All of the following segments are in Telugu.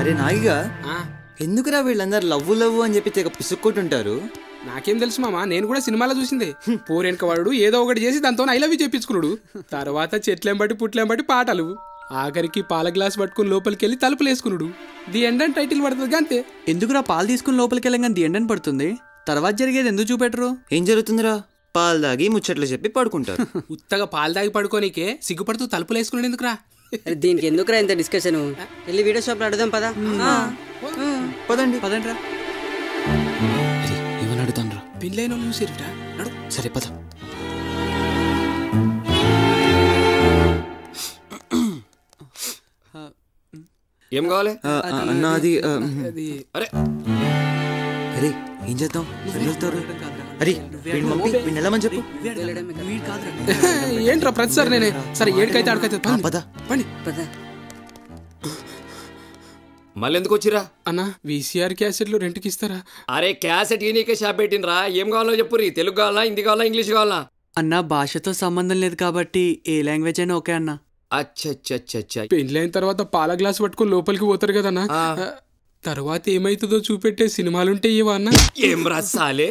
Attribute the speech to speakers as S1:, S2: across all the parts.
S1: అరే నాగిగా ఎందుకురా వీళ్ళందరూ లవ్వు అని చెప్పి తెగ పిసుక్కుంటుంటారు?
S2: నాకేం తెలుసు మామ, నేను కూడా సినిమాలో చూసిందే. పోరెనక వాడు ఏదో ఒకటి చేసి దాంతో ఐ లవ్ యూ చెప్పించుకున్నాడు. తర్వాత చెట్లేం బట్టి పుట్లేం బట్టి పాటలు, ఆఖరికి పాల గ్లాస్ పట్టుకుని లోపలికి వెళ్ళి తలుపులు వేసుకున్నాడు. ది ఎండ్ అని టైటిల్ పడుతుంది అంతే.
S3: ఎందుకురా పాలు తీసుకుని లోపలికి వెళ్ళగానే ది ఎండ్ అని పడుతుంది? తర్వాత జరిగేది ఎందుకు చూపెట్టరు?
S1: ఏం జరుగుతుందిరా? పాలు దాగి ముచ్చట్లు చెప్పి పడుకుంటారు.
S2: ఉత్తగా పాలు దాగి పడుకోనికే సిగ్గుపడుతూ తలుపులు వేసుకున్నాడు ఎందుకురా?
S4: దీనికి ఎందుకురా ఇంత డిస్కషన్? వెళ్ళి వీడియో షాప్ లో అడుగుదాం పదా.
S1: పదండి
S3: పదండి రా.
S1: ఏమని అడుగుతాను రా?
S2: పెళ్ళైన వాళ్ళు చూసేట నడు.
S1: సరే పద.
S5: ఏం కావాలి?
S1: అన్నది
S5: అరే
S1: అరే ఏం చేద్దాం? అరే వీడిని వెళ్ళమని చెప్పు.
S2: ఏంట్రా ప్రతిసారి నేనే? సరే ఏడికైతే ఆడికైతే
S1: పద
S2: పని.
S5: మళ్ళీ ఎందుకు వచ్చిరా
S2: అన్న? VCR క్యాసెట్లు రెంట్కి ఇస్తారా?
S5: అరే క్యాసెట్ ఈయనకే షాప్ పెట్టినరా. ఏం కావాలో చెప్పు. తెలుగు కావాలా, హిందీ కావాలా, ఇంగ్లీష్ కావాలా?
S3: అన్న భాషతో సంబంధం లేదు కాబట్టి ఏ లాంగ్వేజ్ అయినా ఓకే అన్న.
S5: అచ్చచ్చచ్చచ్చ.
S2: పెళ్ళైన తర్వాత పాల గ్లాస్ పట్టుకుని లోపలికి పోతారు కదన్నా, తర్వాత ఏమైతుందో చూపెట్టే సినిమాలుంటే ఇవా అన్న? ఏం
S5: రాసాలే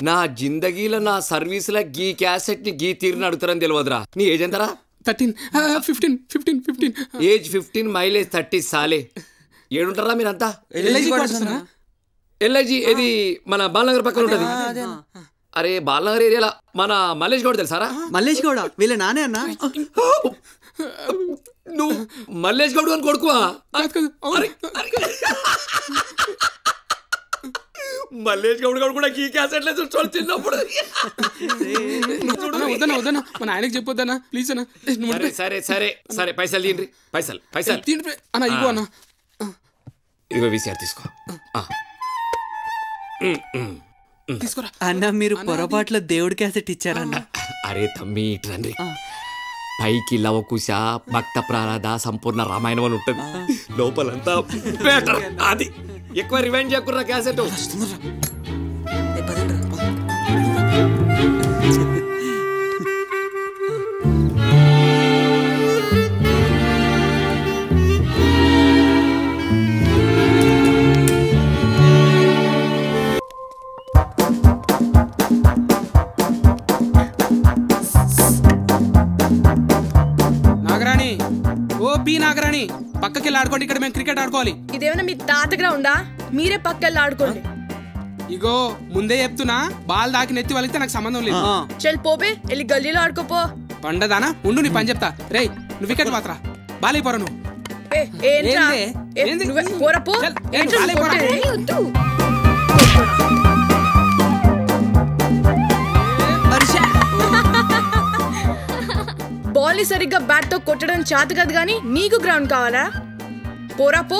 S5: నా జిందగీలో నా సర్వీసుల గీ క్యాసెట్ ని గీ తీరుని అడుగుతారని తెలియదురా. నీ ఏజ్ ఎంతరా?
S2: 13, 15.
S5: ఏజ్ 15, మైలేజ్ 30 సాలే. ఏడుంటారా మీరంతా? LIG ఏది మన బాలనగర్ పక్కన ఉంటది. అరే బాలనగర్ ఏరియాలో మన మల్లేష్ గౌడ్ తెలుసారా?
S3: మల్లేష్ గౌడ వీళ్ళ నానే అన్న.
S5: నువ్వు మల్లేష్ గౌడ్ అని కొడుకువా? మల్లేష్ గౌడ్ గౌడ్ కూడా ఈ క్యాసెట్లే చూసుకోవాలి చిన్నప్పుడు.
S2: వద్దనా మన ఆయనకి చెప్పొద్దన్నా ప్లీజ్ అన్న.
S5: సరే సరే సరే పైసలు తీయండి. పైసలు
S2: అన్న ఇగో అన్న.
S5: ఇగో VCR తీసుకో.
S2: తీసుకోరా
S3: అన్న. మీరు పొరపాట్లో దేవుడి క్యాసెట్ ఇచ్చారన్న.
S5: అరే తమ్మి ఇట్రండి. పైకి లవకుశ, భక్త ప్రారద, సంపూర్ణ రామాయణం అని ఉంటుంది. లోపలంతా బెటర్. అది ఎక్కువ రివైండ్ చేయకుర్రా క్యాసెట్.
S2: నాగరాణి పక్కకెళ్ళి ఆడుకోండి, ఇక్కడ మేము క్రికెట్ ఆడుకోవాలి.
S6: ఇదేమైనా మీ తాత గ్రౌండా? మీరే పక్కకెళ్ళి ఆడుకోండి.
S2: ఇగో ముందే చెప్తున్నా, బాల్ దాకి నెత్తి వలితే నాకు సంబంధం లేదు.
S6: చల్ పోపే, వెళ్ళి గల్లీలో ఆడుకోపో.
S2: పండదానా ఉండు, నీ పని చెప్తా. రే నువ్వు వికెట్ మాత్రా బాల్ అయిపోరా. నువ్వు
S6: బాల్ ని సరిగ్గా బ్యాట్ తో కొట్టడం చేత కాదు గానీ నీకు గ్రౌండ్ కావాలా? పోరా పో.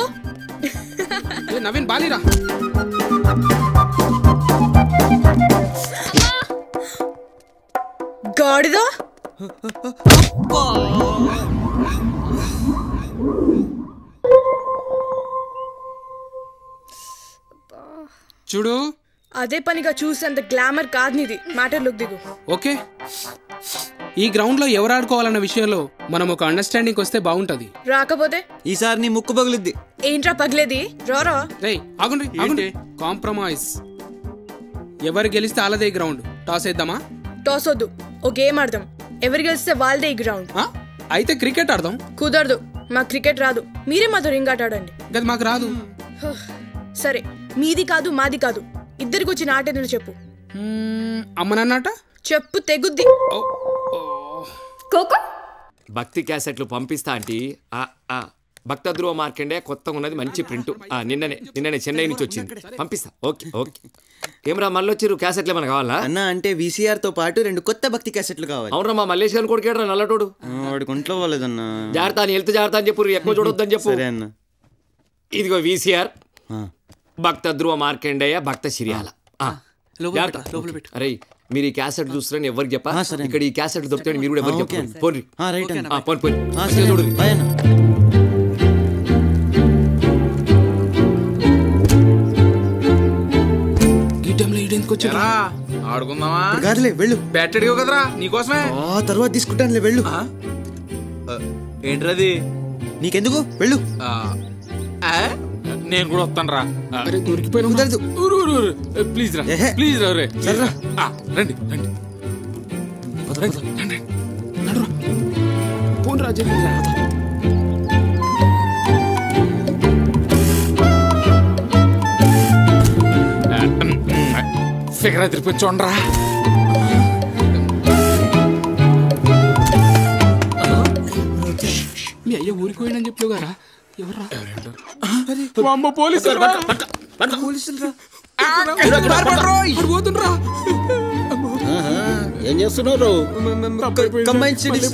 S2: నవీన్ బాలీరా.
S6: గాడిదా.
S2: చూడు
S6: అదే పనిగా చూసేంత గ్లామర్ కాదు నీది. మ్యాటర్లోకి దిగు.
S2: ఓకే, ఈ గ్రౌండ్ లో ఎవరు ఆడుకోవాలన్న విషయంలో మనం ఒక అండర్స్టాండింగ్ వస్తే బాగుంటది.
S6: రాకపోతే
S1: ఈసారి నీ ముక్కు పగిలిద్ది.
S6: ఏంట్రా పగిలేది? రారా.
S2: రేయ్ ఆగుండి. కాంప్రమైజ్. ఎవరు గెలిస్తే వాళ్ళదే గ్రౌండ్. టాస్ వేద్దామా?
S6: టాస్ వద్దు, ఓ గేమ్ ఆడదాం. ఎవరు గెలిస్తే వాళ్ళదే ఈ గ్రౌండ్.
S2: అయితే క్రికెట్ ఆడదాం.
S6: కుదరదు, మాకు క్రికెట్ రాదు. మీరే మాతో రింగ్ ఆట ఆడండి.
S2: గది మాకు రాదు.
S6: సరే, మీది కాదు మాది కాదు, ఇద్దరికి వచ్చిన ఆట ఏదో చెప్పు.
S2: అమ్మనన్నట
S6: చెప్పు, తెగుద్ది.
S5: భక్తి క్యాసెట్లు పంపిస్తా ఆంటీ. భక్త ధ్రువ మార్కండే కొత్తగా ఉన్నది, మంచి ప్రింట్. నిన్ననే చెన్నై నుంచి వచ్చింది, పంపిస్తా. ఓకే. ఏమరా మళ్ళీ వచ్చిర్రు? క్యాసెట్లు ఏమైనా కావాలా
S1: అన్న? అంటే VCR తో పాటు 2 కొత్త భక్తి క్యాసెట్లు కావాలి.
S5: అవునా? మా మల్లేష్ గారిని కొడుకేడ్రా నల్లటోడు.
S1: వాడికి ఒంట్లో పోలేదన్న.
S5: జాగ్రత్త, హెల్త్ జాగ్రత్త అని చెప్పు, ఎక్కువ చూడొద్దని చెప్పు.
S1: సరే అన్న.
S5: ఇదిగో VCR, భక్త ధ్రువ మార్కండేయ, భక్త సిరియాల. అరే మీరు ఈ క్యాసెట్ చూస్తారని ఎవరికి చెప్పా? ఇక్కడ ఈ క్యాసెట్ దొరుకుతాయని మీరు కూడా ఎవరికి చెప్పండి. పోన్రి చూడు.
S7: ఆడుకుందామా?
S1: కాదులే వెళ్ళు.
S7: బ్యాట్ అడిగావు కదరా, నీకోసమే.
S1: తర్వాత తీసుకుంటానులే, వెళ్ళు.
S7: ఏంట్రది?
S1: నీకెందుకు, వెళ్ళు.
S7: నేను కూడా వస్తాను రా.
S2: అరే దొరికిపోయినా
S1: కుదరదు.
S7: ప్లీజ్ రా,
S1: ఏహే.
S7: ప్లీజ్ రా రే.
S1: సర్రా.
S7: రండి రండి.
S2: ఫోన్ రాజు
S7: ఫిగర్ తిరిపి చూడరా.
S2: మీ అయ్య ఊరికి పోయినని చెప్పావు కదా ఎవర్రా అమ్మ పోలీసులు పోతుండ్రా
S8: ఏం చేస్తున్నారు?
S1: కంబైన్ స్టడీస్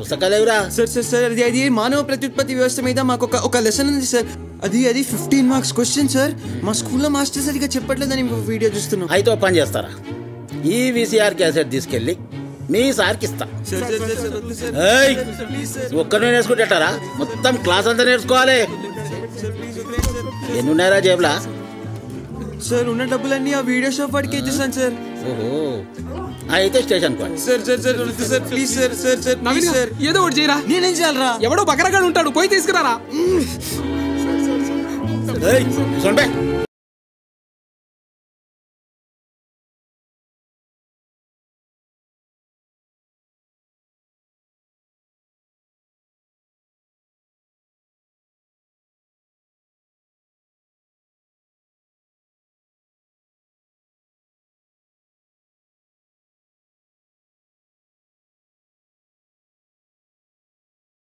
S8: పుస్తకాలు ఎవరా?
S1: సార్ సార్ సార్ అది మానవ ప్రత్యుత్పత్తి వ్యవస్థ మీద మాకు ఒక లెసన్ ఉంది సార్. అది 15 మార్క్స్ క్వశ్చన్ సార్. మా స్కూల్లో మాస్టర్ సరిగా చెప్పట్లేదని వీడియో చూస్తున్నాం.
S8: అయితే ఓ పని చేస్తారా, ఈ VCR క్యాసెట్ తీసుకెళ్ళి మీ సార్కి ఇస్తా. ఏయ్, ఒక్కరిని నేర్చుకుంటారా? మొత్తం క్లాస్ అంతా నేర్చుకోవాలి. ఎన్నున్నారా జేబులా?
S1: సార్ ఉన్న డబ్బులన్నీ ఆ వీడియో షాప్ వాడికి ఇచ్చేసాను సార్.
S8: ఓహో, అయితే స్టేషన్ పోయి.
S1: Sir sir sir sir please sir sir sir please sir.
S2: ఏదో ఒకటి చేయరా.
S1: నేనేం చేయాలరా?
S2: ఎవడో బకరగాడు ఉంటాడు పోయి తీసుకురారా.
S8: ఏయ్, సొంటే